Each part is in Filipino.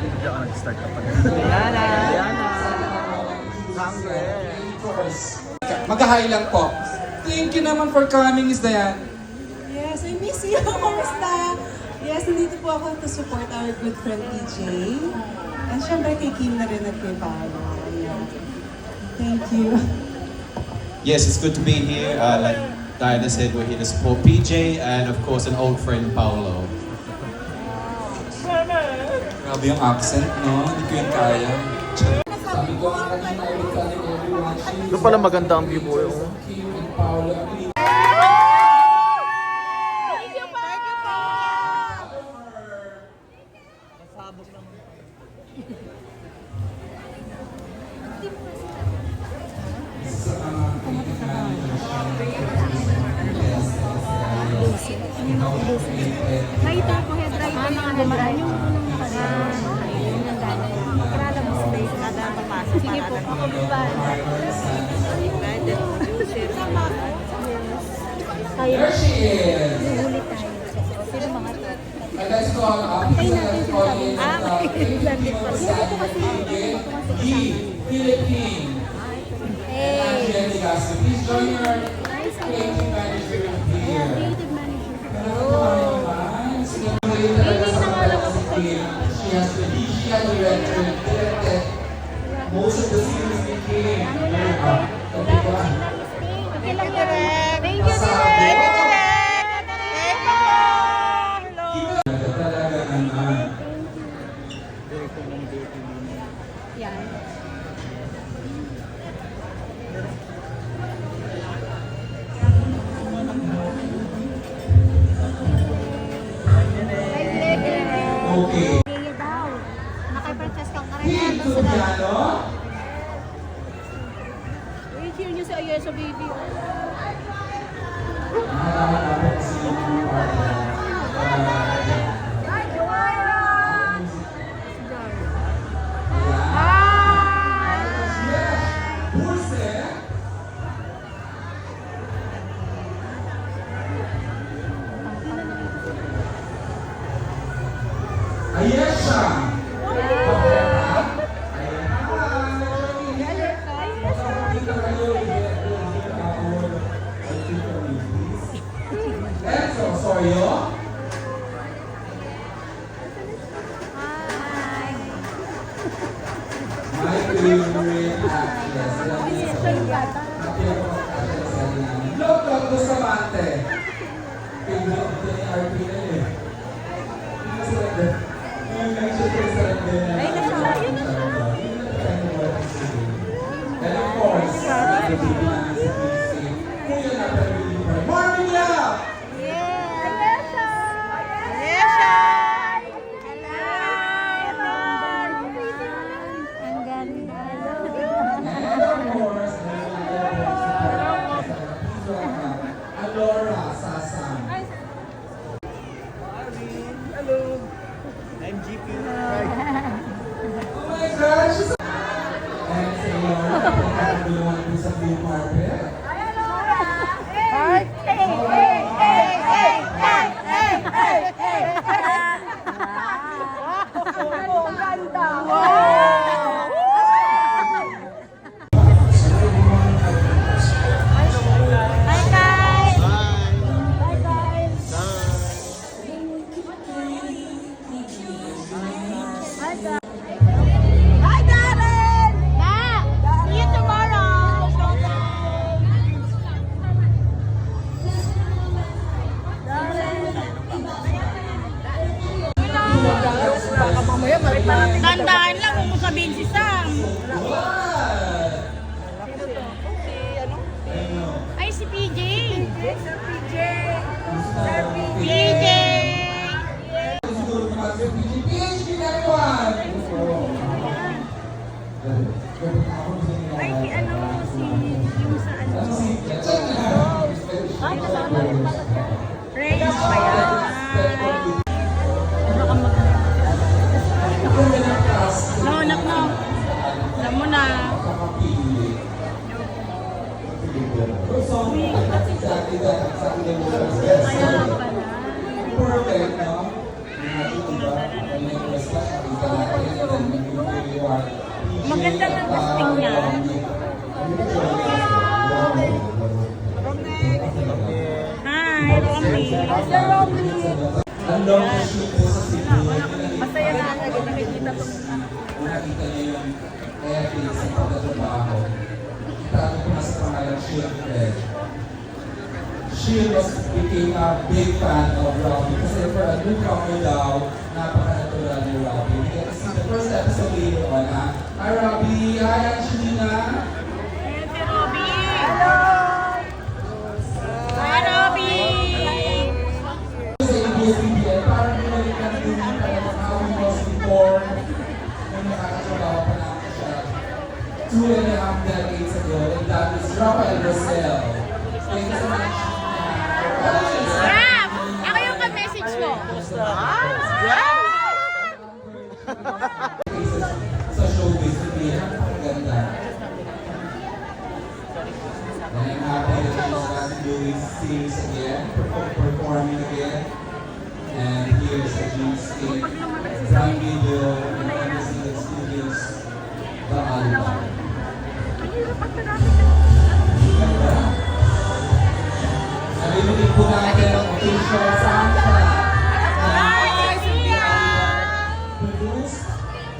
Hindi ako nag-start ka pa. Diana! Diana! Sangre! Mag-hi lang po. Thank you naman for coming, Miss Diane. Yes, I miss you. Kamusta? Yes, nandito po ako to support our good friend PJ. And syempre kay Kim na rin at kay Paolo. Yeah. Thank you. Yes, it's good to be here. Like Diana said, we're here to support PJ and of course an old friend, Paolo. Grabe yung accent, no? Hindi ko yun kaya. Doon pala maganda ang view po yung... Kim and Paolo. Writer po, head writer yung gumaan yung unang nakaraan. Ayun ang gano'n. Para mo space na dahil papasok. Sige po, ako ba? There she is! Nuhulit tayo. Sino mga to? Let's call up. Let's call in. Philippine. Hey! Please join your creative manager here. Creative manager. She has the DGI director, directed most of the series became Okay lang yan. Thank you, Direk! Yan. Okay. Kaya daw. Nakay-Francesca ka rin. Team Subiano. I-cheer niyo si Ayesa, baby. Ayesha. Enzo Soyo. My favorite actress. Look, Bustamante. Favorite ko ni RP na eh. And of course, Morning Love! Ang ganda. And of course, Alora Sasan. Hello! I'm GP. Oh my gosh! And si Alora, nakakaguluhan po sa blue carpet. Tandaan lang kung sabihin si Sam. Ay, si PJ. Sir PJ. Sir PJ. Siguro kumasa PHP everyone! Ay, ano, si yung sa ano. Ay, kasama rin pala. Praise ba yan? Thank you. Ang long na shoot po sa Cebu. Masaya na nakikita ko. Nakita niyo yung ethics sa pagtatrabaho. Kita ko mas pangalan Shield Red. Shield became a big fan of Robbie kasi for a newcomer daw, napaka-natural ni Robbie. We get to see the first episode later on. Hi Robbie! Hi Angelina! Hi, Robby! Sa ABS-CBN, parang binalikan din talaga how he was before nung nakakatrabaho pa namin siya 2.5 decades ago, and that is Rafael Rosel. Thank you so much. Ako yung ka-message mo. Sa showbiz, hindi napakaganda. And I'm happy that she's back doing series again, performing again. And here's a Dreamscape, Prime Video, and Undersea Studios, The Alba. Ganda. Narinig po natin ang official soundtrack. Produced,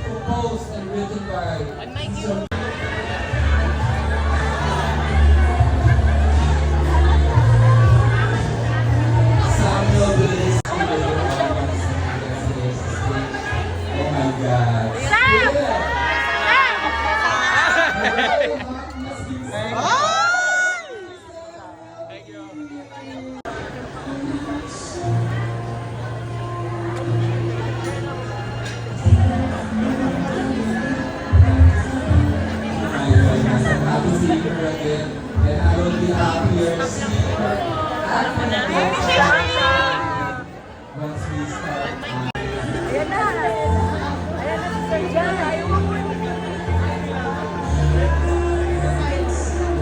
composed, and written by Sir Samuel Willis. Oh my God. I'm happy seeing her again, and I will be happier seeing her at the next time once we start. Ayan na. Ayan na si Sir Jan. Ayaw mo. Hi, Sir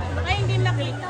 Baka hindi nakita.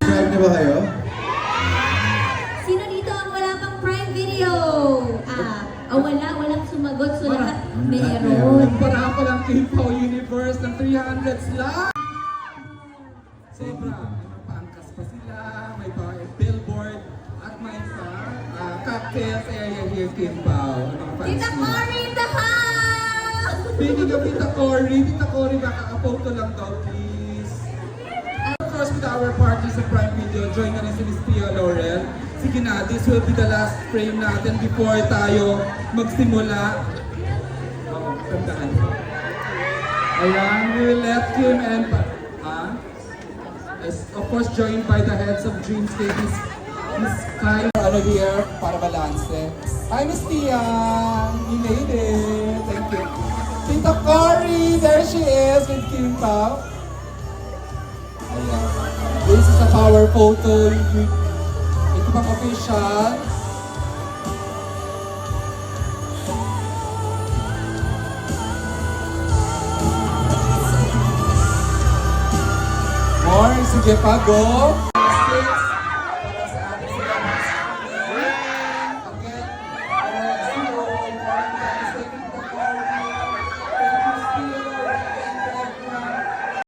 Subscribe na ba kayo? Sino dito ang wala pang Prime Video? Walang sumagot. So lahat meron. Para pa lang K-Pop Universe ng 300 slots. Sobra. May pangkas pa sila, may billboard, at may cocktails area here K-Pop. Tita Cory in the house! Speaking of Tita Cory, makaka-photo lang daw please. Of course, with our party sa Prime Video, join na rin si Miss Pia Laurel. Sige na, this will be the last frame natin before tayo magsimula. Tandaan. Ayan, we will let Kim and is of course joined by the heads of Dreamscape, Miss Kai. Ano here, para balance. Hi Miss Tia! You made it! Thank you. Tita Cory! There she is with Kim Pao. Ayan. This is a power photo. Ito pang official. More, sige pa, go. 6,